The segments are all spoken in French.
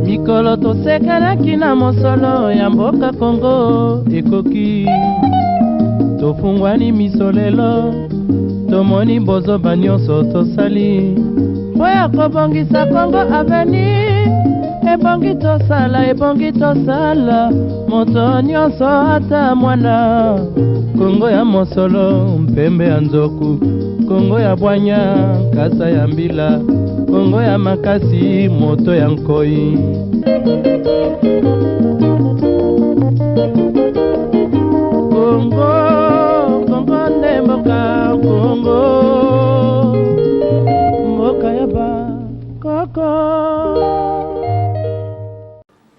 Mikolo tosekelaki na mosolo ya mboka Kongo ekoki tofungwani misolelo tomoni bozoba nyonso tosali oya kobongisa Kongo aveni ebongi tosala moto nyonso ata mwana Kongo ya mosolo mpembe ya nzoku Kongo ya bwanya kasa ya mbila Kongo ya makasi moto ya nkoi Kongo nde mboka Kongo mboka ya ba koko.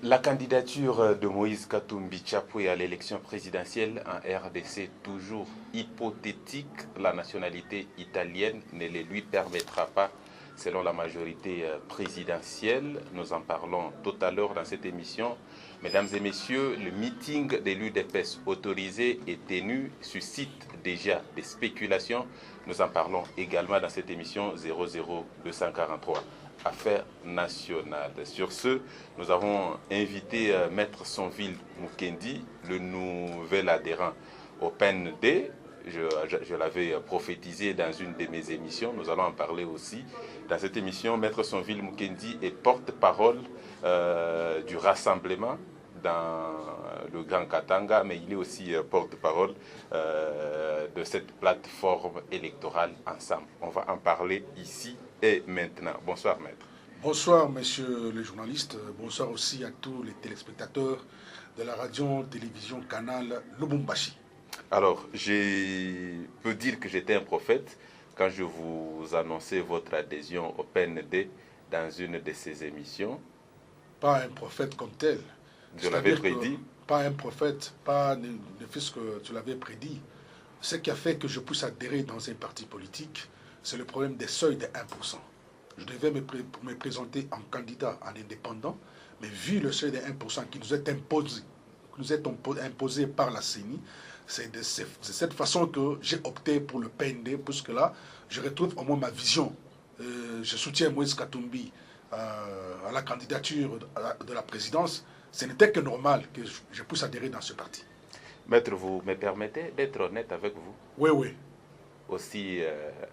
La candidature de Moïse Katumbi Tchapoué à l'élection présidentielle en RDC, toujours hypothétique, la nationalité italienne ne le lui permettra pas selon la majorité présidentielle. Nous en parlons tout à l'heure dans cette émission. Mesdames et messieurs, le meeting de l'UDPS autorisé et tenu suscite déjà des spéculations. Nous en parlons également dans cette émission 00243. Affaires nationales. Sur ce, nous avons invité Maître Sonville Mukendi, le nouvel adhérent au PND. Je l'avais prophétisé dans une de mes émissions. Nous allons en parler aussi. Dans cette émission, Maître Sonville Mukendi est porte-parole du rassemblement dans le Grand Katanga, mais il est aussi porte-parole de cette plateforme électorale Ensemble. On va en parler ici et maintenant. Bonsoir, Maître. Bonsoir, messieurs les journalistes. Bonsoir aussi à tous les téléspectateurs de la radio-télévision Canal Lubumbashi. Alors, je peux dire que j'étais un prophète quand je vous annonçais votre adhésion au PND dans une de ces émissions. Pas un prophète comme tel. Je l'avais prédit. Pas un prophète, pas le fait que tu l'avais prédit. Ce qui a fait que je puisse adhérer dans un parti politique, c'est le problème des seuils de 1%. Je devais me présenter en candidat, en indépendant, mais vu le seuil de 1% qui nous est imposé par la CENI, c'est de cette façon que j'ai opté pour le PND, puisque là, je retrouve au moins ma vision. Je soutiens Moïse Katumbi à la candidature de la présidence. Ce n'était que normal que je puisse adhérer dans ce parti. Maître, vous me permettez d'être honnête avec vous? Oui, oui. Aussi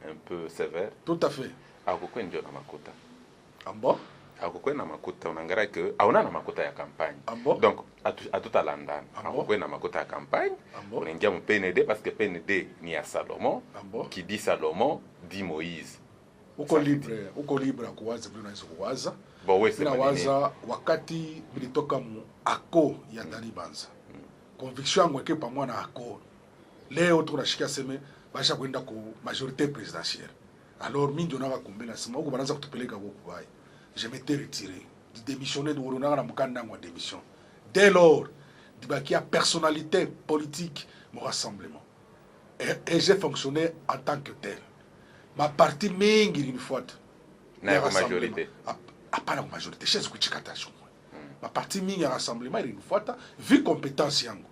un peu sévère. Tout à fait. Akukwe ndio na makuta. Ambo? Akukwe na makuta unangara ke auna na makuta ya campagne. Ambo? Donc atuta landana. Akukwe na makuta ya campagne. Ambo? Unaingia mu PND parce que PND ni ya Salomon. Ambo? Qui dit Salomon dit Moïse. Uko libre kuwaza vile unaweza kuwaza. Bon, oui, c'est waza wakati bilitoka mu ako ya Dani Banza. Conviction yangu yake pamoja na ako. Leo tunashikia seme basha kwenda ku majorité présidentielle. Alors mimi ndio naka kumbena sema huko banaanza kutupeleka huko bai. Je m'étais retiré. De démissionner de Urunanga na mukanda ngwa démission. Dès lors, dibakia personnalité politique mon rassemblement. Et j'ai fonctionné en tant que tel. Ma partie mingi une fois. Na majorité. Pas la majorité, chez ma partie mingi rassemblement une fois vu compétence yango.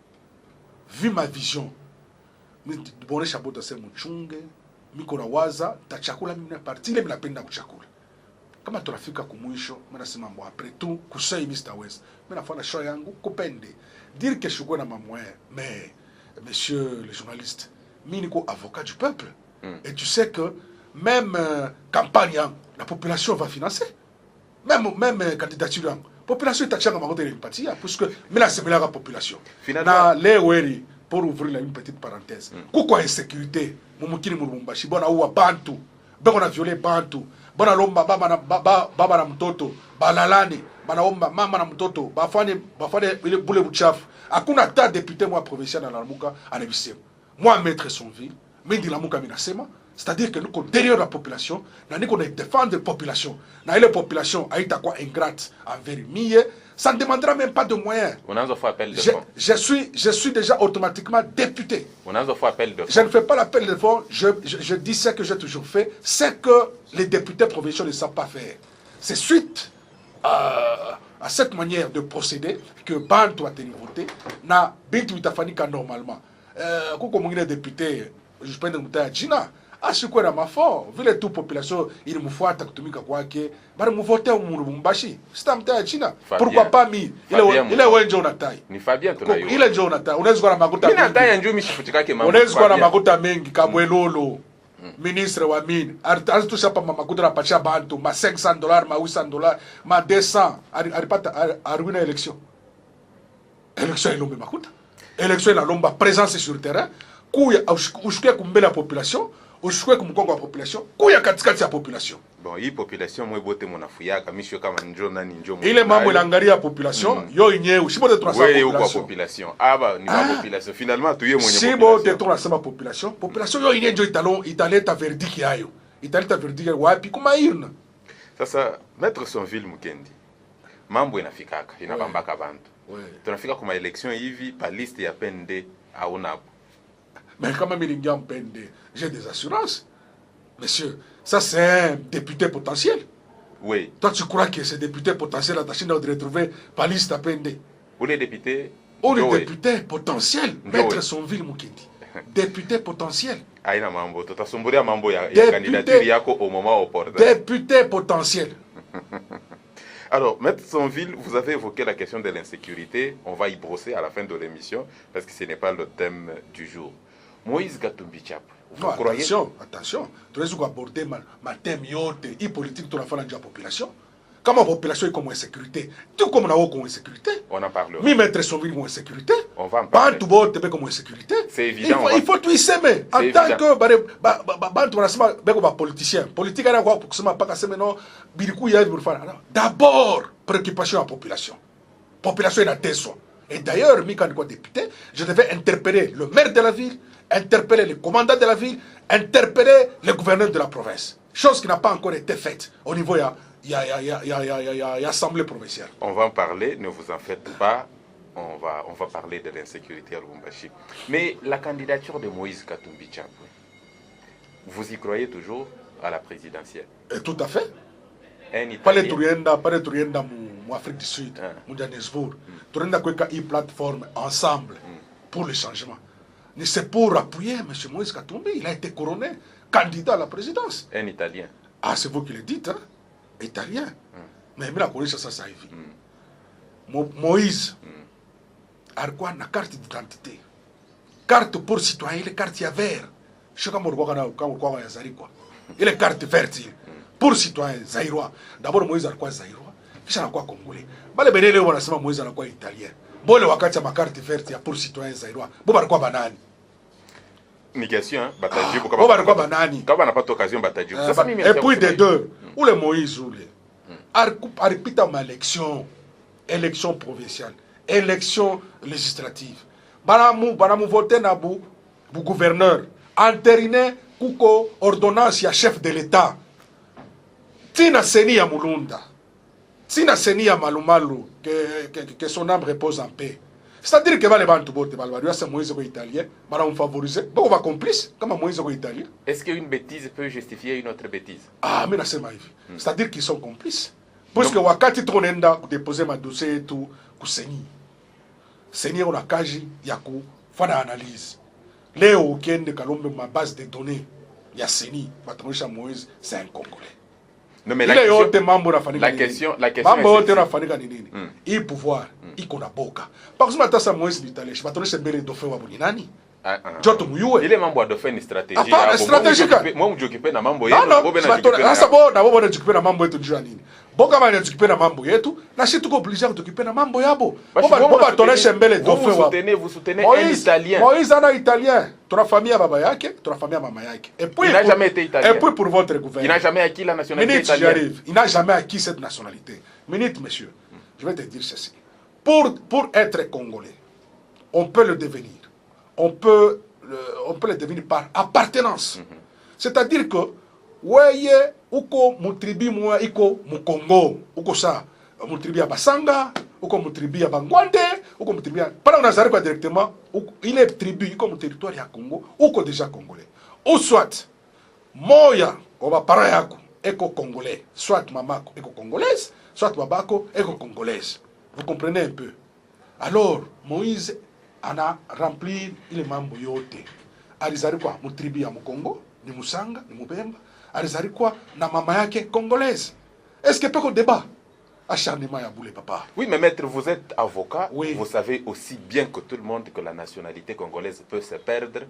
Vu ma vision. Bon chapeau de semu chunge, mikona waza, ta chakula mimi na parti ile mnapenda kuchakula. Kama tunafika kumwisho, mimi nasema bon après tout, kusai Mr West. Mimi nafanya show yangu kupende. Dire que je suis na mamoye, mais monsieur le journaliste, mimi niko avocat du peuple. Et tu sais que même campagne, la population va financer. Même candidature, la population est à ma parti, puisque mais là c'est la population. Finalement, les weri pour ouvrir une petite parenthèse. Pourquoi insécurité? Mumukini Murumbashi, bona uwa bantu, on a violé bantu, bona lomba baba na mtoto, balalani, bana omba mama na mtoto, bafane ile bule buchafu. Hakuna ta député moi provincial dans la Lamuka en ebisem. Moi maître Sonville, mais dit Lamuka minasema. C'est-à-dire que nous sommes derrière la population, nous devons défendre la population. La population a été ingrate envers nous. Ça ne demandera même pas de moyens. Je suis déjà automatiquement député. Je ne fais pas l'appel de fonds. Je dis ce que j'ai toujours fait. C'est que les députés provinciaux ne savent pas faire. C'est suite à cette manière de procéder que BAN doit être voté. Na Bintu Itafanika normalement. Comme député, je prends de Gina. asikuwe na mafo vile tu population ilimfuata kutumika kwake bali mvote Lubumbashi sitamtaya China pourquoi pas mi ile wenje unatai ni Fabien tunayo ile nje unatai unaweza kuwa na makuta mimi nataya njoo mishifutika ke mambo unaweza kuwa na makuta mengi Kabwelolo ministre wa mine alitusha pa makuta na pacha bantu ma $500 ma $800 ma 200 alipata arwina election ilombe makuta election inalomba présence sur terrain kuya ushukie kumbele ya population ushukie kumkongo wa population kuya katikati ya population. Bon, hii population mwe bote munafuyaka misho kama njoo nani njoo ile mambo inaangalia population yo yenyewe ushibote tunasema population wewe kwa population aba ni ma population finalement tuye mwenye population shibote tunasema population yo yenyewe njoo italeta verdict yayo italeta verdict wapi kuma irna. Sasa Maître Sonville Mukendi mambo inafikaka inabambaka bantu tunafika kuma election hivi pa liste ya PND hauna. Mais quand même, il y a un PND. J'ai des assurances. Monsieur, ça c'est un député potentiel. Oui. Toi, tu crois que ce député potentiel a tâché de retrouver par liste à PND? Ou les députés? Ou les députés potentiels. Maître Sonville Mukendi. Député potentiel. Aïna mambo. Tutasumburia mambo ya candidature yako au moment opportun. Député potentiel. Alors, Maître Sonville, vous avez évoqué la question de l'insécurité. On va y brosser à la fin de l'émission parce que ce n'est pas le thème du jour. Moïse Katumbi Tchap, vous croyez? Attention, tu dois aborder ma thème yote, et politique, tu la fais dans la population. Comment la population est comme insécurité? Tout comme on a comme insécurité. On en parlera. Mi Maître Sonville comme insécurité. On va en parler. Tout le monde comme insécurité. C'est évident. Il faut tout y s'aimer. En tant que politicien, politique, d'abord, préoccupation à la population. Population est à tes soins. Et d'ailleurs, quand je suis député, je devais interpeller le maire de la ville, interpeller le commandant de la ville, interpeller le gouverneur de la province. Chose qui n'a pas encore été faite au niveau de l'Assemblée provinciale. On va en parler, ne vous en faites pas. On va parler de l'insécurité à Lubumbashi. Mais la candidature de Moïse Katumbi Tchap, vous y croyez toujours à la présidentielle? Et tout à fait. Pas les Tourienda en Afrique du Sud, en Johannesburg. Tourienda quoi une plateforme ensemble pour le changement. C'est pour appuyer M. Moïse Katumbi. Il a été couronné candidat à la présidence. Un Italien. Ah, c'est vous qui le dites, hein? Italien. Mais il a connu ça, ça a vu. Moïse a quoi une carte d'identité. Carte pour citoyen, il est carte vert. Je sais pas comment il est carte verte. Pour citoyen zaïrois. D'abord Moïse a quoi zaïrois. Kisha na quoi congolais. Bale benele wanasema Moïse a quoi italien. Bole wakati ya carte verte ya pour citoyen zaïrois. Boba kwa banani. Ni question hein, batajibu kama boba kwa banani. Kama napata occasion batajibu. Sasa mimi et puis de deux, ou le Moïse ou le aripita ma élection provinciale, élection législative. Banamu voter na bu gouverneur entériné kuko ordonnance ya chef de l'État. Tina seni ya Mulunda. Tina seni ya Malumalu que son âme repose en paix. C'est-à-dire que les bantu bote balbaria c'est Moïse ko italien, on favoriser. Beaucoup va complice comme Moïse ko italien. Est-ce qu'une bêtise peut justifier une autre bêtise? Ah, mais c'est ma vie. C'est-à-dire qu'ils sont complices. Parce que wakati tonenda déposer ma dossier tout ku seni. Seni on a kaji ya ku fana analyse. Léo Kende Kalombe ma base de données. Ya seni, Patricia Moïse, c'est un Congolais. Non, mais la question il pouvoir iko na boka parce que mata sa Moïse l'Italien je batone sembele do fewa buni nani joto muyue ile mambo adofe ni strategie ya stratégique moi mjokipe na mambo yetu bobe na jokipe na sabo na bobe na jokipe na mambo yetu njua nini boka manya jokipe na mambo yetu na shi tuko obligé kutokipe na mambo yabo boba tone sembele do fewa vous soutenez un italien Moïse ana italien tuna famille baba yake tuna famille mama yake et puis il n'a jamais été italien et puis pour votre gouvernement il n'a jamais acquis la nationalité italienne il n'a jamais acquis cette nationalité minute monsieur je vais te dire ceci pour être congolais on peut le devenir on peut le devenir par appartenance c'est-à-dire que weye uko mutribi mwa iko mukongo uko sa mutribi ya basanga uko mutribi ya bangwande uko mutribi ya para unazari kwa directement il est tribu iko mu territoire ya Congo uko déjà congolais ou soit moya oba para yako eko congolais soit mamako eko congolaise soit babako eko congolaise. Vous comprenez un peu? Alors Moïse a rempli les mambo yote alizari kwa mutribi ya Mukongo ni Musanga ni Mubemba alizalikuwa na mama yake congolaise. Est-ce que peut qu'on débat acharnement ya boule papa? Oui, mais maître, vous êtes avocat, oui. Vous savez aussi bien que tout le monde que la nationalité congolaise peut se perdre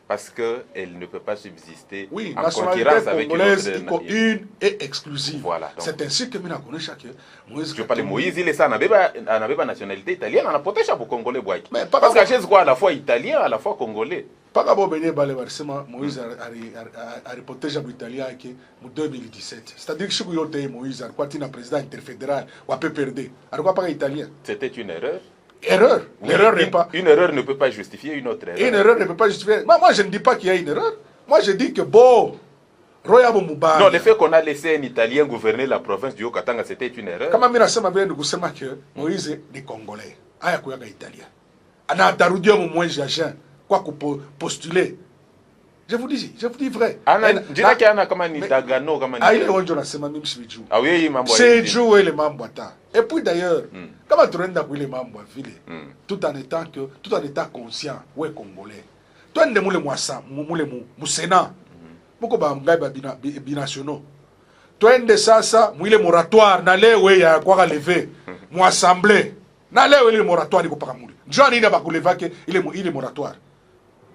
parce qu'elle ne peut pas subsister oui, en concurrence avec une autre. Une et exclusive. Voilà. C'est ainsi que mina connais chaque Moïse. Je parle de Moïse, il est ça, on avait pas nationalité italienne, on a protégé pour Congolais. Mais parce que je crois à la fois italien, à la fois congolais. Pas qu'à benir balé barsema Moïse a protégé pour italien qui en 2017. C'est-à-dire que si vous avez Moïse, quoi tu président interfédéral ou à PPRD, alors pas italien. C'était une erreur. Erreur. Oui, L'erreur n'est pas. Une erreur ne peut pas justifier une autre erreur. Une erreur ne peut pas justifier. Moi, je ne dis pas qu'il y a une erreur. Moi, je dis que bon, Roya Mouba. Non, le fait qu'on a laissé un Italien gouverner la province du Haut-Katanga, c'était une erreur. Comment mira sema bien de kusema que Moïse est des Congolais. Aya kuyaga italien. Ana tarudio mo moins j'agent quoi postuler. Je vous dis vrai. Ana jina kia ana kama ni Tagano kama ni. Ah ile onjo nasema mimi sibiju. Ah oui, mambo ya. C'est jouer les mambo ata. Et puis d'ailleurs, comment tu rends les mambo ville tout en étant conscient ouais congolais. Toi ndé moule mwasa, moule mu Sénat. Moko ba ngai ba binationaux. Toi ndé sasa moule moratoire na lewe ya kwa lever mu assemblée. Na lewe le moratoire liko paka moule. Njoni ina ba kuleva ke il est moratoire.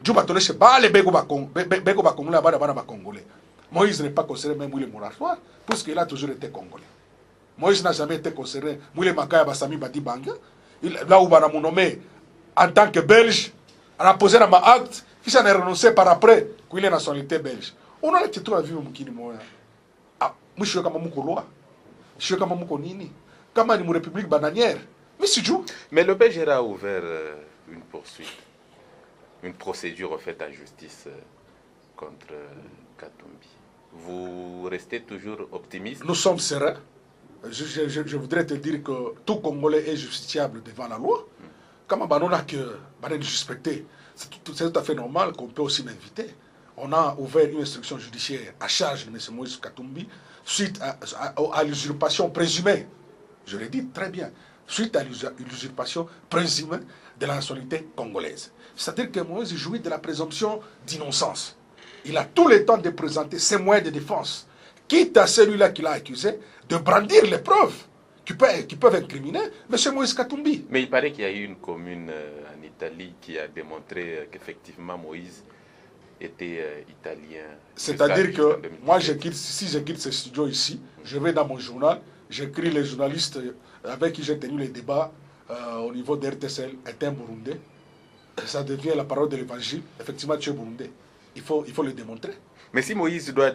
Juba toleshe bale beko ba congolais ba congolais. Moïse n'est pas considéré même moule moratoire puisqu'il a toujours été congolais. Moïse n'a jamais été considéré moule makaya basami badi banga. Là où on a nommé en tant que belge, on a posé dans ma acte, qui s'en est renoncé par après qu'il est nationalité belge. On a été tout à vivre mukini moya. Ah, moi je suis comme mon loi. Je suis comme mon nini. Comme une république bananière. Mais c'est tout. Mais le BGR a ouvert une poursuite, une procédure faite en justice contre Katumbi. Vous restez toujours optimiste? Nous sommes sereins. Je voudrais te dire que tout Congolais est justiciable devant la loi. Comme on a que respecter, c'est tout à fait normal qu'on peut aussi m'inviter. On a ouvert une instruction judiciaire à charge de M. Moïse Katumbi suite à l'usurpation présumée. Je l'ai dit très bien. Suite à l'usurpation présumée de la nationalité congolaise. C'est-à-dire que Moïse jouit de la présomption d'innocence. Il a tout le temps de présenter ses moyens de défense, quitte à celui-là qui l'a accusé, de brandir les preuves qui peuvent incriminer M. Moïse Katumbi. Mais il paraît qu'il y a eu une commune en Italie qui a démontré qu'effectivement Moïse était italien. C'est-à-dire que moi, si je quitte ce studio ici, je vais dans mon journal, j'écris les journalistes avec qui j'ai tenu les débats au niveau de RTCL, est un Burundais. Ça devient la parole de l'évangile. Effectivement, tu es Burundais. Il faut le démontrer. Mais si Moïse doit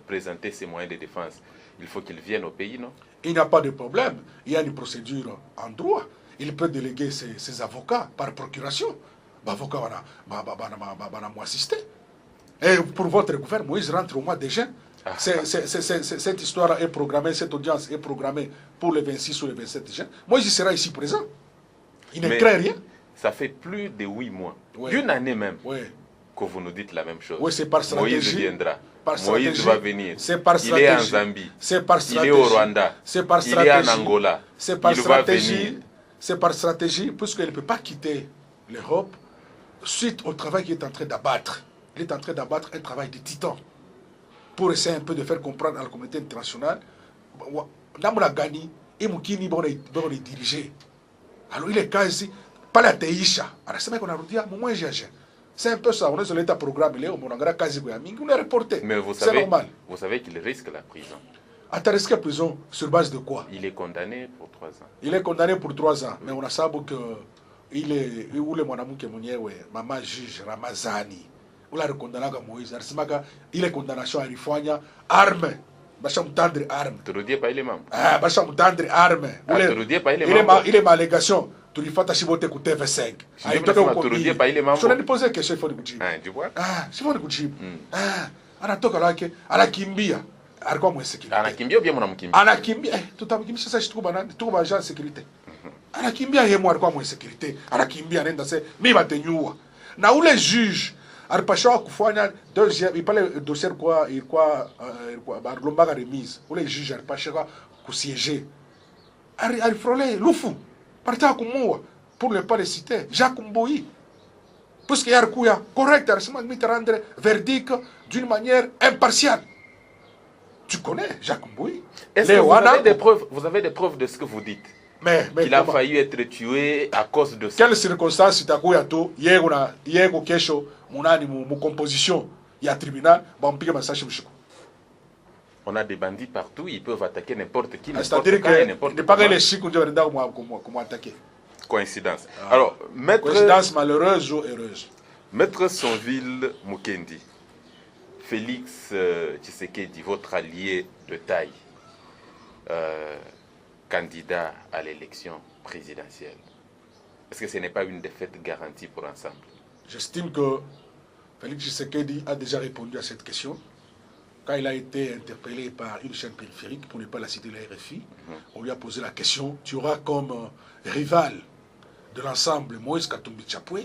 présenter ses moyens de défense, il faut qu'il vienne au pays, non? Il n'y a pas de problème. Il y a une procédure en droit. Il peut déléguer ses avocats par procuration. L'avocat va m'assister. Et pour votre gouvernement, Moïse rentre au mois de juin. Cette histoire est programmée, cette audience est programmée pour le 26 ou le 27 juin. Moïse sera ici présent. Il ne craint rien. Ça fait plus de 8 mois, d'une année même, que vous nous dites la même chose. Oui, c'est par stratégie. Moïse viendra. Moïse va venir. C'est par stratégie. Il est en Zambie. C'est par stratégie. Il est au Rwanda. C'est par stratégie. Il est en Angola. C'est par stratégie. Va venir. C'est par stratégie, puisqu'il ne peut pas quitter l'Europe suite au travail qu'il est en train d'abattre. Il est en train d'abattre un travail de titan pour essayer un peu de faire comprendre à la communauté internationale Namula Gani et Moukini vont les diriger. Alors il est quasi pas la Teisha. Alors c'est vrai qu'on a dit, moi j'ai. C'est un peu ça, on est sur l'état programme, on a quasi on est reporté. Mais vous savez qu'il risque la prison. À ta risque la prison, sur base de quoi? Il est condamné pour 3 ans. Il est condamné pour 3 ans, mais on a savoir que il est où le mon amour qui est maman juge Ramazani. On l'a condamné à Moïse. Il est condamnation à Rifouania, arme. Bacham tendre arme. Tu ne dis pas il est membre. Ah, Bacham tendre arme. Il est ma allégation. Tu lui fais ta chibote coûter V5. Tu ne dis pas il est membre. Je l'ai posé question, il faut le goûter. Ah, tu vois? Ah, il faut le goûter. Ah, anatoka là que à la Kimbia. Alikuwa mwe sécurité. Anakimbia bien mwanamkimbia. Anakimbia, tutamkimbia sasa shituko bana, tuko ba agent sécurité. Anakimbia yeye mwa alikuwa mwe sécurité. Anakimbia nenda se mimi batenyua. Na ule juge alipasha kufanya deuxième, il parlait dossier quoi, il quoi lombaga remise. Ule juge alipasha kusiéger. Alifrolé lufu. Parta kumua pour ne pas le citer. Jacques Mboyi. puisque yar kuya correct arsema mi rendre verdict d'une manière impartiale. Tu connais Jacques Mbui? Est-ce que vous avez des preuves de ce que vous dites? Mais qu'il a failli être tué à cause de ça. Quelles circonstances itakuya tu yego kesho munani mu composition ya tribunal bampige masashi mshiko. On a des bandits partout, ils peuvent attaquer n'importe qui, c'est-à-dire que ne pas les chics ndio wenda comme attaquer. Coïncidence. Alors, coïncidence malheureuse ou heureuse. Maître Sonville Mukendi, Félix Tshisekedi, votre allié de taille, candidat à l'élection présidentielle. Est-ce que ce n'est pas une défaite garantie pour Ensemble? J'estime que Félix Tshisekedi a déjà répondu à cette question. Quand il a été interpellé par une chaîne périphérique, pour ne pas la citer, la RFI, on lui a posé la question, tu auras comme rival de l'ensemble Moïse Katumbi Chapwe.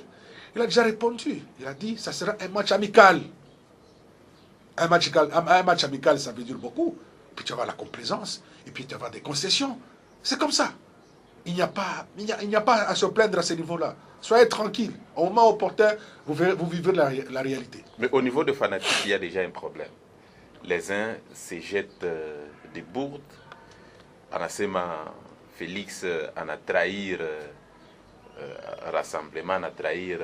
Il a déjà répondu. Il a dit, ça sera un match amical. Un match amical, ça veut dire beaucoup. Puis tu vas avoir la complaisance, et puis tu vas avoir des concessions. C'est comme ça. Il n'y a pas à se plaindre à ce niveau-là. Soyez tranquille. Au moment opportun, vous vivez la réalité. Mais au niveau de fanatique, il y a déjà un problème. Les uns se jettent des bourdes. Anasema Félix en a trahir rassemblement, en a trahir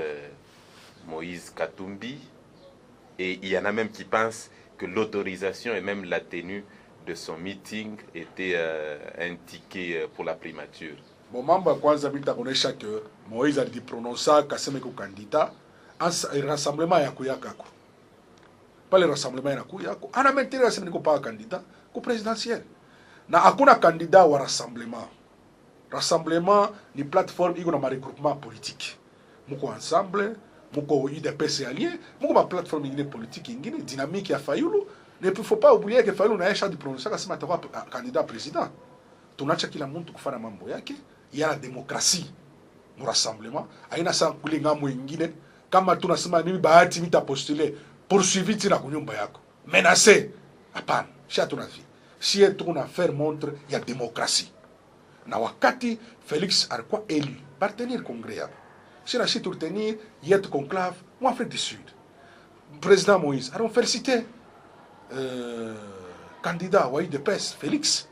Moïse Katumbi. Et il y en a même qui pensent que l'autorisation et même la tenue de son meeting était un ticket pour la primature. Bon, mambo kwanza mita konesha que Moïse a dit prononcer kaseme ko candidat en rassemblement ya kuyakako. Pas le rassemblement ya kuyako. Ana maintenir kaseme ko pas candidat ko présidentiel. Na hakuna candidat wa rassemblement. Rassemblement ni plateforme iko na regroupement politique. Muko ensemble, muko UDPS allié, muko ma plateforme ingine politique ingine dynamique ya Fayulu. Ne faut pas oublier que Fayulu na yesha di prononcer kaseme atakuwa candidat président. Tunacha kila mtu kufanya mambo yake. Il y a la démocratie mu rassemblement aina sa kulinga mwingine kama tunasema mimi bahati nitapostule poursuivi tina kunyumba yako menacé hapana sha tunafi si tuna faire montre ya démocratie na wakati Félix alikuwa élu par tenir congrès yako si na shi tenir yet conclave en Afrique du Sud président Moïse a félicité candidat wa UDPS Félix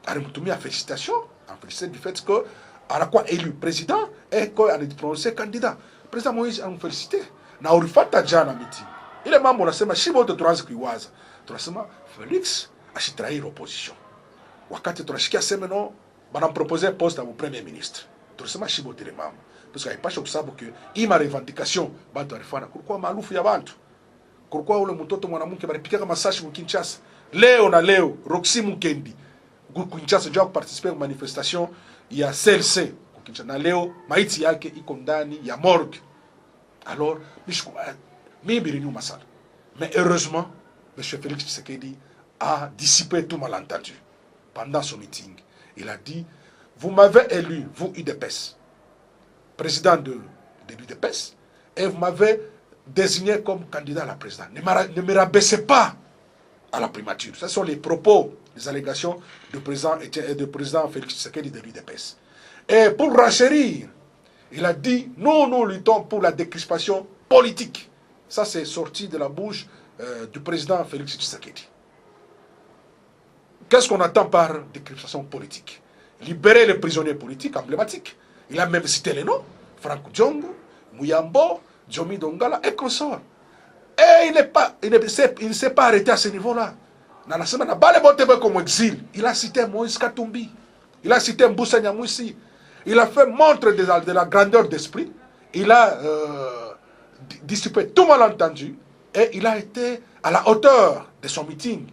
a remutumia félicitations en félicité du fait que à quoi élu président et qu'on a prononcé candidat. Président Moïse a félicité. Na urifata jana meeting. Il est membre de la shibo de transkiwaza. Tunasema Félix a trahir l'opposition. Wakati tunashikia semeno bana proposer poste au premier ministre. Tunasema shibo de membre parce qu'il pas kusabu que ima revendication bantu alifanya kulikuwa maarufu ya bantu. Kulikuwa ule mtoto mwanamke balipika kama sashi mu Kinshasa. Leo Roxy Mukendi Kinshasa ndio kuparticiper manifestation ya CLC Kinshasa na leo maiti yake iko ndani ya morgue. Alors mimi ni masala. Mais heureusement M. Félix Tshisekedi a dissipé tout malentendu. Pendant son meeting, il a dit vous m'avez élu, vous UDPS, président de l'UDPS, et vous m'avez désigné comme candidat à la présidence. Ne me rabaissez pas à la primature. Ce sont les propos, les allégations du président Félix Tshisekedi de l'UDPS. Et pour renchérir, il a dit nous luttons pour la décrispation politique. Ça, c'est sorti de la bouche du président Félix Tshisekedi. Qu'est-ce qu'on attend par décrispation politique? Libérer les prisonniers politiques emblématiques. Il a même cité les noms Franck Djongo, Muyambo, Djomi Dongala et consorts. Et il ne s'est pas arrêté à ce niveau-là. Comme exil, il a cité Moïse Katumbi, il a cité Mboussa Nyamwisi, il a fait montre de la grandeur d'esprit, il a dissipé tout malentendu et il a été à la hauteur de son meeting.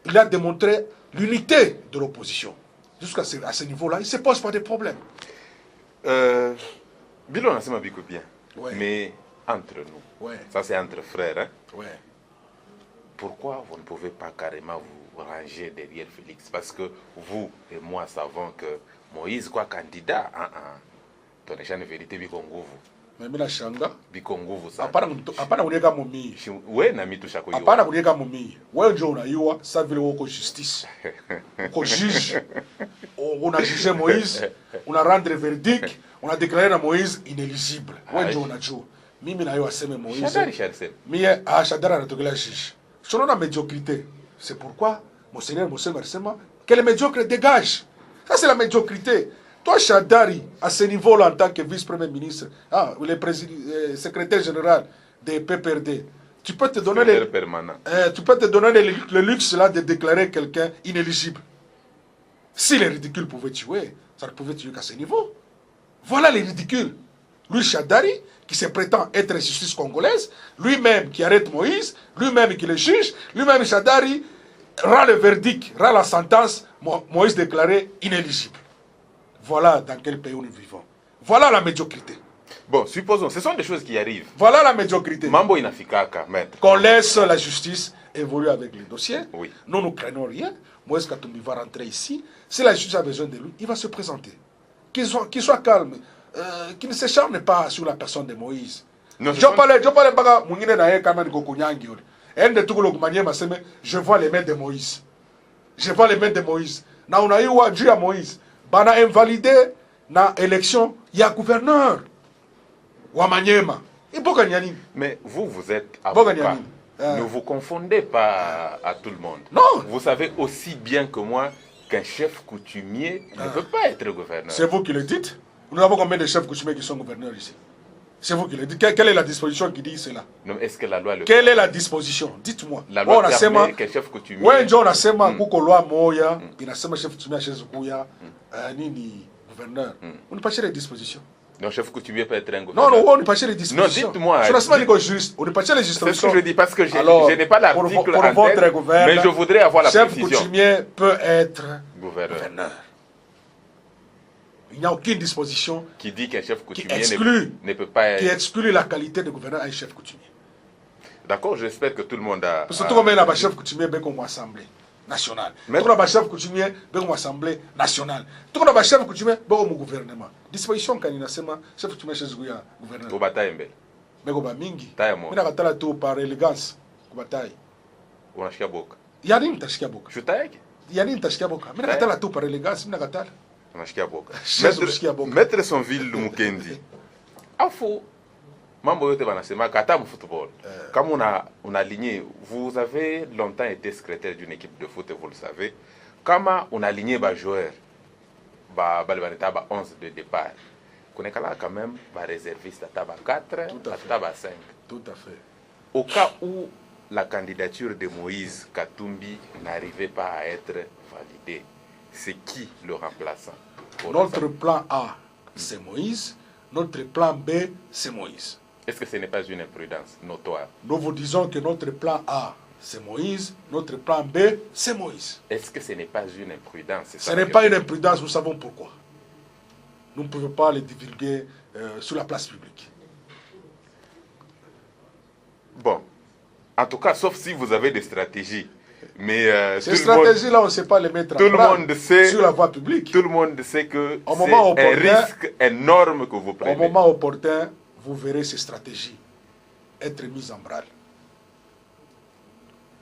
Il a démontré l'unité de l'opposition. Jusqu'à ce niveau-là, il ne se pose pas de problème. Bilo on a bien, ouais. Mais entre nous, ouais. Ça c'est entre frères. Hein? Ouais. Pourquoi vous ne pouvez pas carrément vous ranger derrière Félix? Parce que vous et moi savons que Moïse, quoi, candidat, ton échange de vérité, Bikongovu. Mais mina shanga Bikongovu ça. Apana unega momi. Ouais, na mitu shako yo. Apana unega momi. Ouais, John ayua, ça veut dire justice. Qu'on juge. On a jugé Moïse, on a rendu verdict, on a déclaré Moïse inéligible. Ouais, John a joué. mimi na yo aseme Moïse Shadari Charsen. mie ashadara anatokela juge sonona médiocrité. C'est pourquoi Monseigneur Arsema que les médiocres dégagent. Ça c'est la médiocrité. Toi Shadari à ce niveau-là en tant que vice-premier ministre, le secrétaire général des PPRD, tu peux te donner le luxe là de déclarer quelqu'un inéligible. Si les ridicules pouvaient tuer, ça ne pouvait tuer qu'à ce niveau. Voilà les ridicules. Lui, Shadari, qui se prétend être justice congolaise, lui-même qui arrête Moïse, lui-même qui le juge, lui-même Shadari, rend le verdict, rend la sentence, Moïse déclaré inéligible. Voilà dans quel pays nous vivons. Voilà la médiocrité. Bon, supposons, ce sont des choses qui arrivent. Voilà la médiocrité. Mambo inafikaka, maître. Qu'on laisse la justice évoluer avec les dossiers. Oui. Nous, nous craignons rien. Moïse Katumbi va rentrer ici. Si la justice a besoin de lui, il va se présenter. Qu'il soit calme. Qu'il ne s'acharne pas sur la personne de Moïse. Je vois les mains de Moïse. Je vois les mains de Moïse. Na unaiwa juu ya Moïse. Bana invalidé na élection ya gouverneur wa Manyema. Mais vous êtes avocat. Ne vous confondez pas à tout le monde. Non. Vous savez aussi bien que moi qu'un chef coutumier ne peut pas être gouverneur. C'est vous qui le dites. Nous avons combien de chefs coutumiers qui sont gouverneurs ici? C'est vous qui le dites. Quelle est la disposition qui dit cela? Est-ce que la loi le... Quelle est la disposition? Dites-moi. La loi permet qu'un chef coutumier... Ouais, on a sema kuko loi moya, il a sema chef coutumier chez Zukuya, nini gouverneur. On n'est pas chez les dispositions. Non, chef coutumier peut être un gouverneur. Non, on n'est pas chez les dispositions. Non, dites-moi. Je ne juste. On n'est pas chez les dispositions. C'est ce que je dis parce que je n'ai pas l'article en tête, mais je voudrais avoir la précision. Chef coutumier peut être gouverneur. Il n'y a aucune disposition qui dit qu'un chef coutumier ne peut pas être... qui exclut la qualité de gouverneur à un chef coutumier. D'accord, j'espère que tout le monde a... Parce que tout le monde a un chef coutumier comme assemblée nationale. Tout le monde a un chef coutumier comme assemblée nationale. Tout le monde a un chef coutumier comme gouvernement. Disposition quand il y a un chef coutumier chez le gouvernement. Au bataille, mais comme mingi. Taïmo. Mais on a tout par élégance. Au bataille. On a chié boka. Il y a une tâche qui a boka. Je t'ai dit. Il y a une tâche qui a boka. Mais on a tout par élégance. Mais on a Maître Sonville Mukendi. Afo. Mambo yote banasema kata mu football. Comme on a aligné, vous avez longtemps été secrétaire d'une équipe de foot, vous le savez. Comment on a aligné les joueurs, ba 11 de départ. On est quand même réserviste à 4, à 5. Tout à fait. Au cas où la candidature de Moïse Katumbi n'arrivait pas à être validée, c'est qui le remplaçant? Notre plan A, c'est Moïse. Notre plan B, c'est Moïse. Est-ce que ce n'est pas une imprudence notoire? Nous vous disons que notre plan A, c'est Moïse. Notre plan B, c'est Moïse. Est-ce que ce n'est pas une imprudence? Ce n'est pas une imprudence, nous savons pourquoi. Nous ne pouvons pas le divulguer sur la place publique. Bon, en tout cas, sauf si vous avez des stratégies. Mais ces stratégies-là, on ne sait pas les mettre en place sur la voie publique. Tout le monde sait que c'est un risque énorme que vous prenez. Au moment opportun, vous verrez ces stratégies être mises en branle.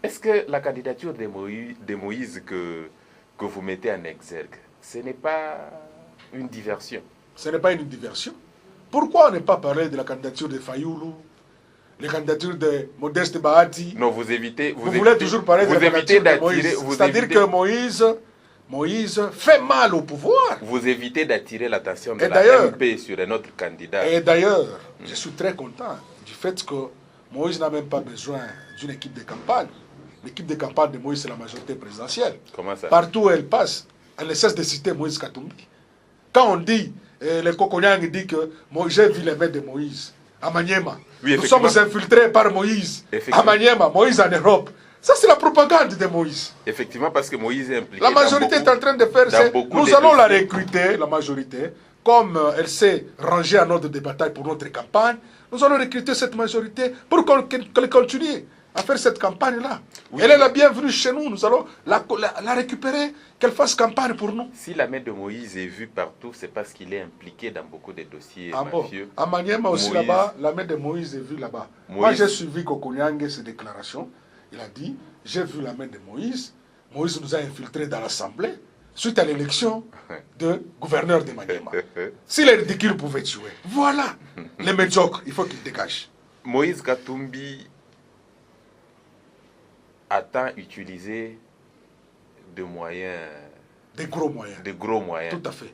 Est-ce que la candidature de Moïse que vous mettez en exergue, ce n'est pas une diversion? Ce n'est pas une diversion. Pourquoi on n'est pas parlé de la candidature de Fayoulou, la candidature de Modeste Bahati? Non, vous évitez... Vous voulez toujours parler de la candidature de Moïse. C'est-à-dire que Moïse fait mal au pouvoir. Vous évitez d'attirer l'attention de la MP sur un autre candidat. Et d'ailleurs, je suis très content du fait que Moïse n'a même pas besoin d'une équipe de campagne. L'équipe de campagne de Moïse, c'est la majorité présidentielle. Comment ça? Partout où elle passe, elle ne cesse de citer Moïse Katumbi. Quand on dit, le Kokonyang dit que j'ai vu les mains de Moïse à Maniema. Oui, nous sommes infiltrés par Moïse à Maniema, Moïse en Europe. Ça, c'est la propagande de Moïse. Effectivement, parce que Moïse est impliqué. La majorité est en train de faire ça. Nous allons la recruter, la majorité, comme elle s'est rangée à notre bataille pour notre campagne. Nous allons recruter cette majorité pour qu'elle continue à faire cette campagne-là. Oui. Elle est la bienvenue chez nous. Nous allons la récupérer, qu'elle fasse campagne pour nous. Si la main de Moïse est vue partout, c'est parce qu'il est impliqué dans beaucoup de dossiers mafieux. À Maniema aussi là-bas, la main de Moïse est vue là-bas. Moi, j'ai suivi Kokonyang ses déclarations. Il a dit, j'ai vu la main de Moïse. Moïse nous a infiltrés dans l'Assemblée suite à l'élection de gouverneur de Maniema. Si les ridicules pouvaient tuer, voilà les médiocres, il faut qu'ils dégagent. Moïse Katumbi a tant utilisé de moyens, Des gros moyens. de gros moyens. Tout à fait.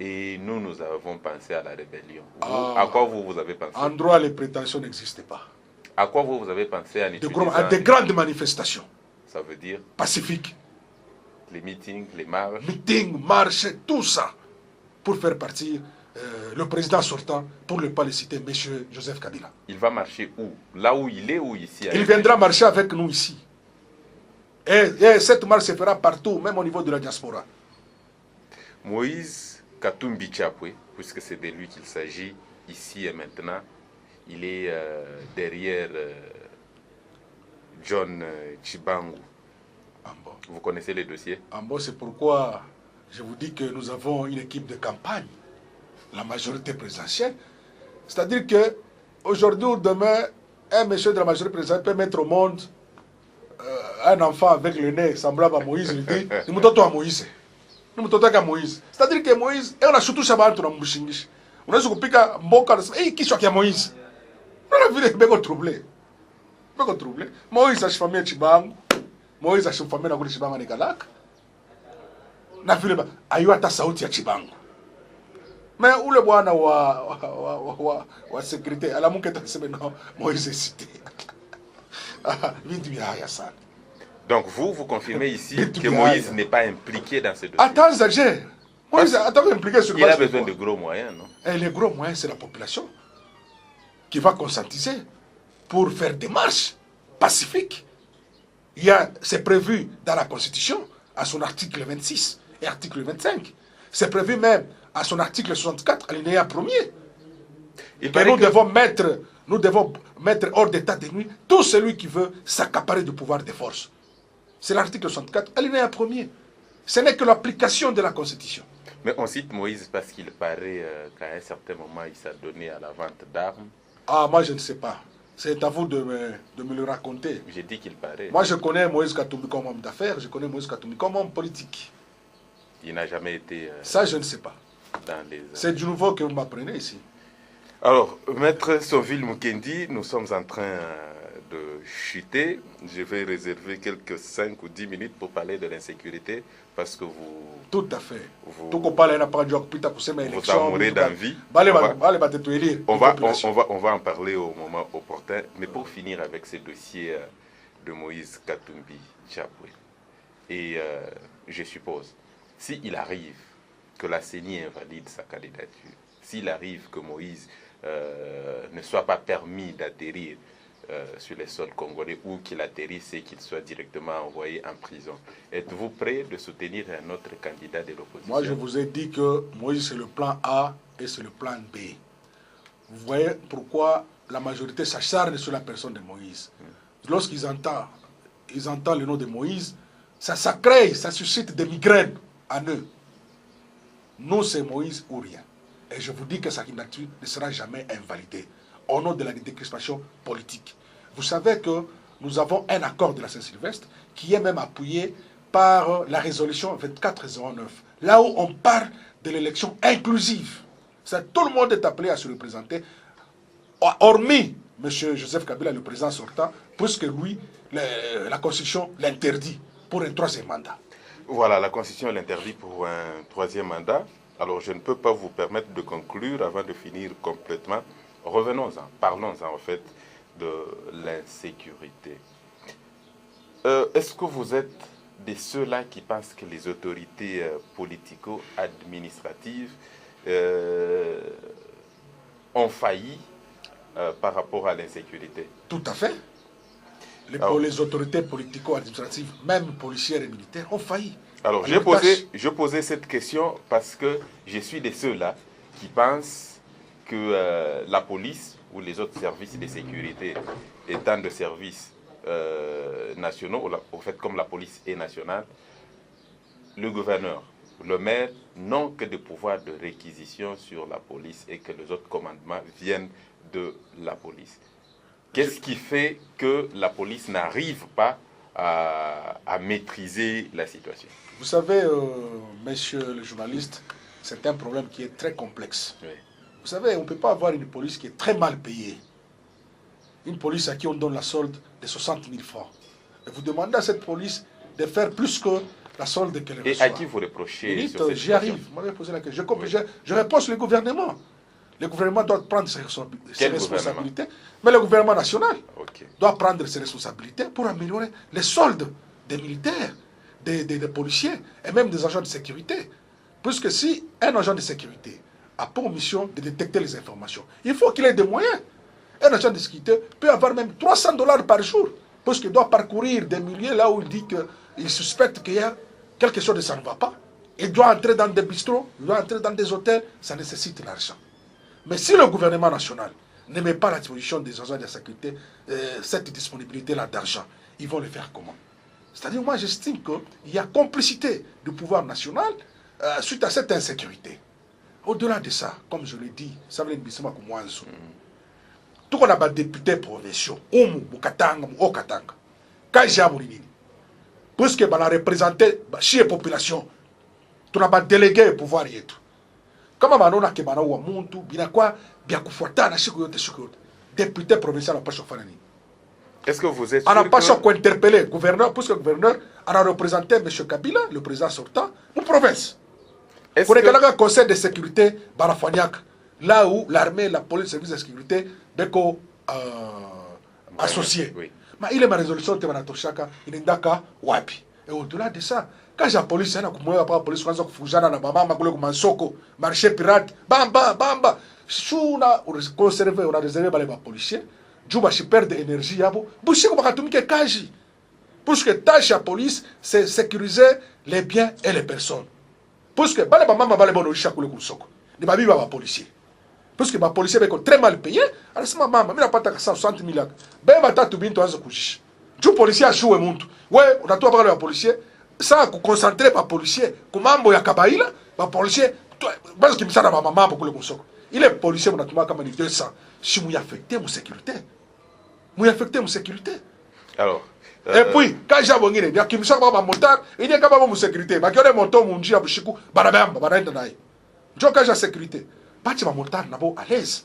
Et nous, nous avons pensé à la rébellion. Vous, Ah. à quoi vous avez pensé? En droit, les prétentions n'existaient pas. À quoi vous avez pensé en De utilisant? à des grandes manifestations Ça veut dire pacifiques. les meetings, les marches. Meetings, marches, tout ça. Pour faire partir le président sortant, pour ne pas le citer, M. Joseph Kabila. Il va marcher où? Là où il est ou ici? Il viendra marcher avec nous ici. Et cette marche se fera partout, même au niveau de la diaspora. Moïse Katumbi Chapwe, puisque c'est de lui qu'il s'agit ici et maintenant, il est derrière John Chibangu. Ambo. Vous connaissez les dossiers? Ambo, c'est pourquoi je vous dis que nous avons une équipe de campagne, la majorité présidentielle. C'est-à-dire que aujourd'hui ou demain, un monsieur de la majorité présidentielle peut mettre au monde un enfant avec le nez semblable à Moïse. Il dit, nous mettons à Moïse. Nous mettons à Moïse. C'est-à-dire que Moïse, et on a surtout Shabbat dans Mouchingish. On a surtout piqué Mboka, et qui soit Moïse. On a vu les bégots troublés. Bégots troublés. Moïse a sa famille à Chibangu. Moïse a sa famille à Chibangu à Negalak. Na vile ba ayo hata sauti ya Chibangu. Mais ule bwana wa sécurité alamuke taseme no Moïse cité. Vitu ya sana. Donc vous confirmez ici Vitu que vya Moïse haya. n'est pas impliqué dans ce dossier. Attends, exagère. Moïse attends impliqué sur Il a base besoin quoi? de gros moyens, non? Et les gros moyens, c'est la population qui va conscientiser pour faire des marches pacifiques. C'est prévu dans la Constitution, à son article 26 et article 25. C'est prévu même à son article 64, alinéa 1er. Il Que paraît nous devons mettre hors d'état de nuit tout celui qui veut s'accaparer du pouvoir des forces. C'est l'article 64, alinéa 1er. Ce n'est que l'application de la Constitution. Mais on cite Moïse parce qu'il paraît qu'à un certain moment, il s'est donné à la vente d'armes. Ah, moi je ne sais pas. C'est à vous de me le raconter. J'ai dit qu'il paraît. Moi je connais Moïse Katumbi comme homme d'affaires, je connais Moïse Katumbi comme homme politique. Il n'a jamais été Ça je ne sais pas. dans les... C'est du nouveau que vous m'apprenez ici. Alors, Maître Soville Mukendi, nous sommes en train de chuter. Je vais réserver quelques 5 ou 10 minutes pour parler de l'insécurité parce que vous... Tout à fait. Vous- Tout qu'on parle, élection. Vous amourez d'envie. On va en parler au moment opportun. Mais pour finir avec ce dossier de Moïse Katumbi Chapwe, et je suppose, s'il arrive que la CENI invalide sa candidature, s'il arrive que Moïse ne soit pas permis d'atterrir sur les sols congolais ou qu'il atterrisse et qu'il soit directement envoyé en prison, êtes-vous prêt de soutenir un autre candidat de l'opposition? Moi je vous ai dit que Moïse c'est le plan A et c'est le plan B. Vous voyez pourquoi la majorité s'acharne sur la personne de Moïse. Lorsqu'ils entendent le nom de Moïse, ça crée, ça suscite des migraines en eux. Nous, c'est Moïse ou rien. Et je vous dis que sa candidature ne sera jamais invalidée au nom de la décrispation politique. Vous savez que nous avons un accord de la Saint-Sylvestre qui est même appuyé par la résolution 2409, là où on parle de l'élection inclusive. Tout le monde est appelé à se représenter, hormis M. Joseph Kabila, le président sortant, puisque lui, la Constitution l'interdit pour un troisième mandat. Voilà, la Constitution l'interdit pour un troisième mandat. Alors, je ne peux pas vous permettre de conclure avant de finir complètement. Revenons-en, parlons-en en fait de l'insécurité. Est-ce que vous êtes de ceux-là qui pensent que les autorités politico-administratives ont failli par rapport à l'insécurité? Tout à fait. Les autorités politico-administratives, même policières et militaires, ont failli. Alors, je posais cette question parce que je suis de ceux-là qui pensent que la police ou les autres services de sécurité étant de services nationaux, au fait comme la police est nationale, le gouverneur, le maire n'ont que des pouvoirs de réquisition sur la police et que les autres commandements viennent de la police. Qu'est-ce qui fait que la police n'arrive pas à maîtriser la situation? Vous savez, monsieur le journaliste, c'est un problème qui est très complexe. Oui. Vous savez, on ne peut pas avoir une police qui est très mal payée une police à qui on donne la solde de 60 000 francs. Et vous demandez à cette police de faire plus que la solde qu'elle reçoit. Et à qui vous reprochez sur cette J'y arrive. Vous m'avez posé la question. Je réponds sur le gouvernement. Le gouvernement doit prendre ses responsabilités. Mais le gouvernement national doit prendre ses responsabilités pour améliorer les soldes des militaires, des policiers et même des agents de sécurité. Puisque si un agent de sécurité a pour mission de détecter les informations, il faut qu'il ait des moyens. Un agent de sécurité peut avoir même $300 par jour, parce qu'il doit parcourir des milieux là où il dit qu'il suspecte qu'il y a quelque chose de ça ne va pas. Il doit entrer dans des bistrots, il doit entrer dans des hôtels, ça nécessite l'argent. Mais si le gouvernement national ne met pas à la disposition des agents de sécurité cette disponibilité-là d'argent, ils vont le faire comment? C'est-à-dire, moi j'estime qu'il y a complicité du pouvoir national suite à cette insécurité. Au-delà de ça, comme je l'ai dit, ça veut dire que moi, tout qu'on a des députés provinciaux, Katanga, quand j'ai amouri, puisque on a représenté la population, tout on a délégué le pouvoir et tout. Comme on a que on a muntu, bien quoi, bien kufuata na shikoyote. Député provincial n'a pas chauffé. Est-ce que vous êtes on n'a pas chauffé interpellé le gouverneur, puisque le gouverneur a représenté M. Kabila, le président sortant, une province. Pour le conseil de sécurité, Barafaniak, là où l'armée, la police, le service de sécurité, beko associés. Mais il est ma résolution, il est d'accord, wapi. Et au-delà de ça, quand j'ai la police, la police, quand j'ai marché pirate, bamba, bamba, on a conservé, on a réservé les policiers, Djouba, je perds de l'énergie, boucher comme un kaji. Parce que tâche la police, c'est sécuriser les biens et les personnes. Parce que les mamans ne vont pas les policiers. Parce que les policiers sont très mal payés. Alors, si maman n'a pas 160 000 euros, ben, tu vas te coucher. Les policiers ont joué. Oui, on a tout parlé aux policiers. Ça, concentrer les policiers. Comment on a fait les policiers, parce qu'ils me savent ma maman pour le conseil. Il est policier, on a tout comme 200. Si vous affectez mon sécurité. Vous affectez mon sécurité. Alors. Et puis, quand j'ai abonné, il y a qui me savent ma montagne, il y a quand même mon sécurité. Il y a des montants, mon dieu, Abushiku, Barabam, Barandanai. Je quand j'ai sécurité. Bâti ma montagne, n'a à l'aise.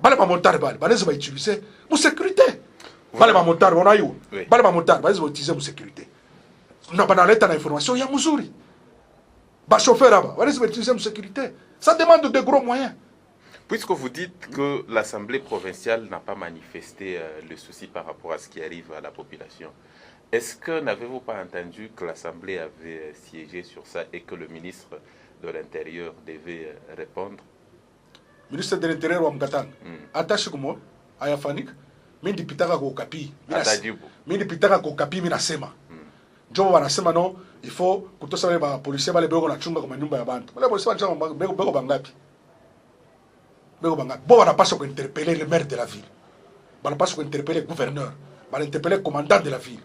Balé ma montagne, balé va utiliser mon sécurité. Balé ma montagne, on a eu. Balé ma montagne, balé va utiliser mon sécurité. On a l'état d'information, il y a Mouzouri. Bah chauffeur là-bas, balé va utiliser mon sécurité. Ça demande de gros moyens. Puisque vous dites que l'Assemblée provinciale n'a pas manifesté le souci par rapport à ce qui arrive à la population, est-ce que n'avez-vous pas entendu que l'Assemblée avait siégé sur ça et que le ministre de l'Intérieur devait répondre? Ministre de l'Intérieur wa Mkatanga attache comme ayafanik mindi pitaka ko kapi mindi pitaka ko kapi minasema njo wanasema no il faut kutosa ba policier bale beko na chunga kwa nyumba ya bantu bale policier wanachunga beko bangapi beko bangapi bo wanapaswa ko interpeller le maire de la ville wanapaswa ko interpeller le gouverneur bale interpeller le commandant de la ville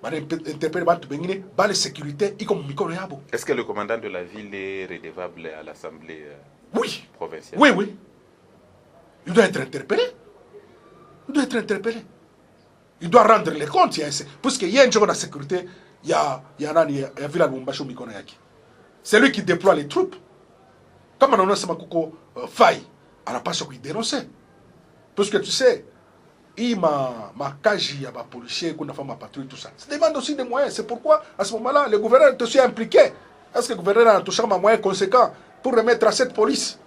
bale interpeller bantu bengine bale sécurité iko mikono yabo. Est-ce que le commandant de la ville est redevable à l'Assemblée oui. provinciale? Oui, oui. Il doit être interpellé. Il doit être interpellé. Il doit rendre les comptes. Parce qu'il y a un jour de sécurité, il y a un village Mumbashi Mikonoyaki. C'est lui qui déploie les troupes. Comme on a ce Makoko faille, on n'a pas ce qu'il dénoncer. Parce que tu sais, il m'a kaji, il y a des policiers, il y a des patrouilles, tout ça. Ça demande aussi des moyens. C'est pourquoi, à ce moment-là, le gouverneur est aussi impliqué. Est-ce que le gouverneur a touché un moyen conséquent pour remettre à cette police?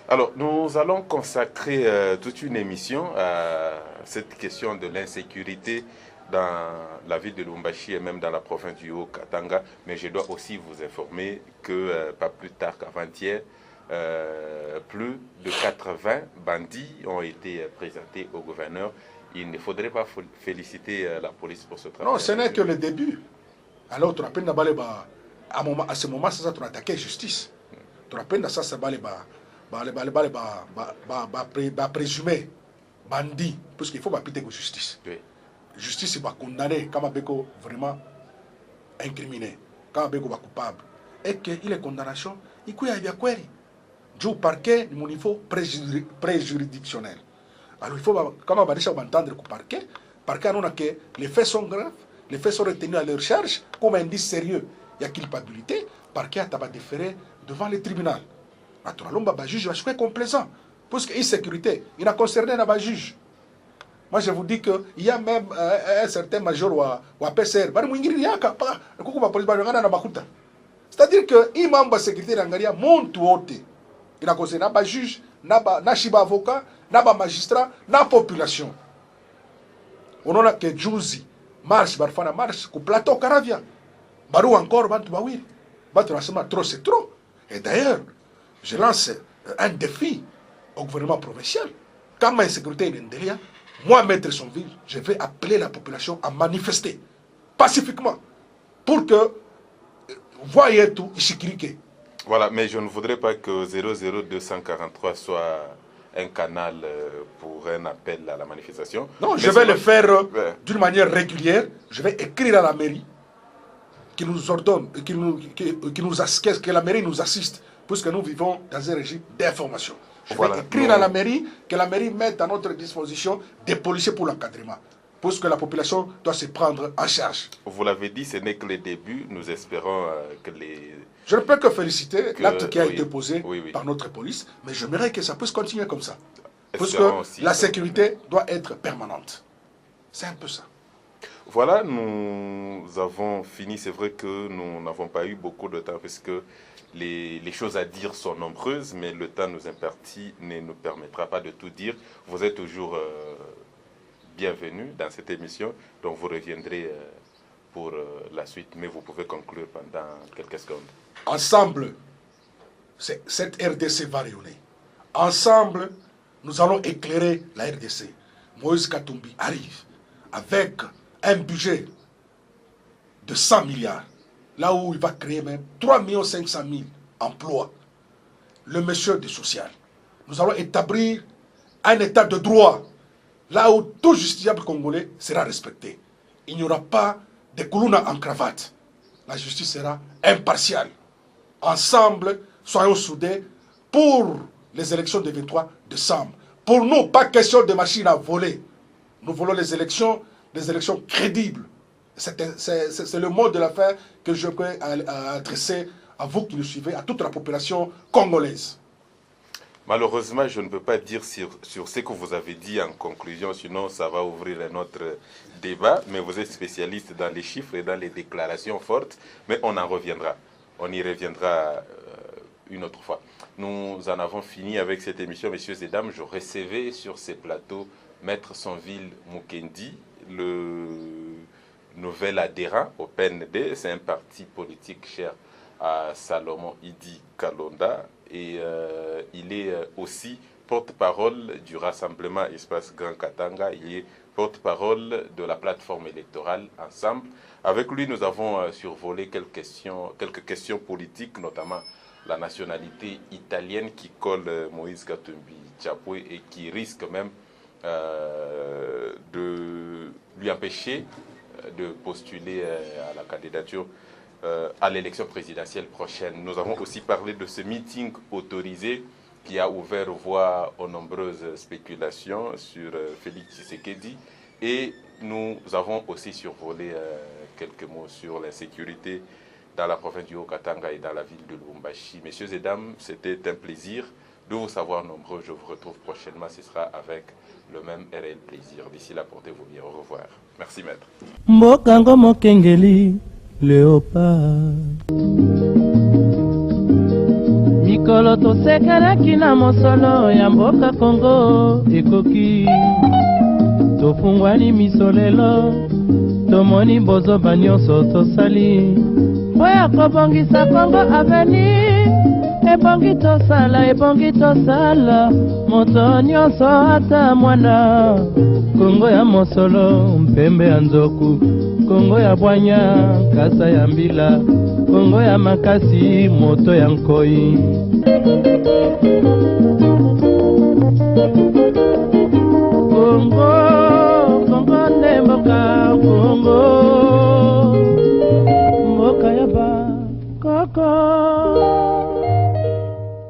Alors, nous allons consacrer toute une émission à cette question de l'insécurité dans la ville de Lubumbashi et même dans la province du Haut-Katanga. Mais je dois aussi vous informer que, pas plus tard qu'avant-hier, plus de 80 bandits ont été présentés au gouverneur. Il ne faudrait pas féliciter la police pour ce travail. Non, ce n'est que le début. Alors, tu rappelles, à ce moment, ça, tu as attaqué la justice. Tu rappelles, ça, c'est présumé bandit, parce qu'il faut appliquer la justice. Oui. La justice va condamner quand il est vraiment incriminé, quand il est coupable. Et qu'il est condamnation, il y a bien quoi. Du parquet, mon niveau préjuridictionnel. Alors il faut, quand on va entendre le parquet, on a que les faits sont graves, les faits sont retenus à leur charge, comme indice sérieux. Il y a culpabilité, parquet a déféré devant le tribunal. Naturellement, le juge va être complaisant. Parce que l'insécurité, il a concerné les juges. Moi, je vous dis qu'il y a même un certain major ou un PCR. C'est-à-dire que l'imam de la sécurité monte haute. Il a concerné les juges, les avocats, les magistrats, la population. On a que Jouzi marche, Barfana marche, que plateau Caravia. Barou encore, Bantu Bawir. Bantu Nassama, trop c'est trop. Et d'ailleurs, je lance un défi au gouvernement provincial. Quand ma insécurité est derrière, moi, maître Sonville, je vais appeler la population à manifester pacifiquement pour que voyez tout, Ishikirike. Voilà, mais je ne voudrais pas que 00243 soit un canal pour un appel à la manifestation. Non, je vais le faire d'une manière régulière. Je vais écrire à la mairie qui nous ordonne, que la mairie nous assiste, puisque nous vivons dans un régime d'information. Je vais écrire à la mairie, que la mairie mette à notre disposition des policiers pour l'encadrement, puisque la population doit se prendre en charge. Vous l'avez dit, ce n'est que le début. Nous espérons que les... Je ne peux que féliciter l'acte qui a été posé par notre police, mais j'aimerais que ça puisse continuer comme ça. Parce que la sécurité doit être permanente. C'est un peu ça. Voilà, nous avons fini. C'est vrai que nous n'avons pas eu beaucoup de temps parce que les choses à dire sont nombreuses, mais le temps nous imparti ne nous permettra pas de tout dire. Vous êtes toujours bienvenus dans cette émission, donc vous reviendrez pour la suite, mais vous pouvez conclure pendant quelques secondes. Ensemble, cette RDC va rayonner. Ensemble, nous allons éclairer la RDC. Moïse Katumbi arrive avec un budget de 100 milliards, là où il va créer même 3 500 000 emplois. Le monsieur du social. Nous allons établir un état de droit, là où tout justiciable congolais sera respecté. Il n'y aura pas de koulouna en cravate. La justice sera impartiale. Ensemble, soyons soudés pour les élections du 23 décembre. Pour nous, pas question de machines à voler. Nous voulons des élections crédibles. C'est le mot de l'affaire que je peux adresser à vous qui nous suivez, à toute la population congolaise. Malheureusement, je ne peux pas dire sur ce que vous avez dit en conclusion, sinon ça va ouvrir un autre débat. Mais vous êtes spécialiste dans les chiffres et dans les déclarations fortes, mais on en reviendra. On y reviendra une autre fois. Nous en avons fini avec cette émission, messieurs et dames. Je recevais sur ces plateaux Maître Sonville Mukendi, le nouvel adhérent au PND. C'est un parti politique cher à Salomon Idi Kalonda. Et il est aussi porte-parole du rassemblement Espace Grand Katanga. Il est porte-parole de la plateforme électorale Ensemble. Avec lui, nous avons survolé quelques questions politiques, notamment la nationalité italienne qui colle Moïse Katumbi Tchapoué et qui risque même de lui empêcher de postuler à la candidature à l'élection présidentielle prochaine. Nous avons aussi parlé de ce meeting autorisé qui a ouvert voie aux nombreuses spéculations sur Félix Tshisekedi. Et nous avons aussi survolé quelques mots sur l'insécurité dans la province du Haut-Katanga et dans la ville de Lubumbashi. Messieurs et dames, c'était un plaisir de vous savoir nombreux. Je vous retrouve prochainement. Ce sera avec le même et réel plaisir. D'ici là, portez-vous bien. Au revoir. Merci, maître. Mbokango Mokengeli Léopard mikolo tosekelaki na mosolo ya mboka Kongo ekoki tofungwani misolelo tomoni bozoba nyonso tosali oya kobongisa Kongo aveni ebongi tosala moto nyonso ata mwana Kongo ya mosolo mpembe ya nzoku Kongo ya bwanya kasa ya mbila Kongo ya makasi moto ya nkoi Kongo nemboka Kongo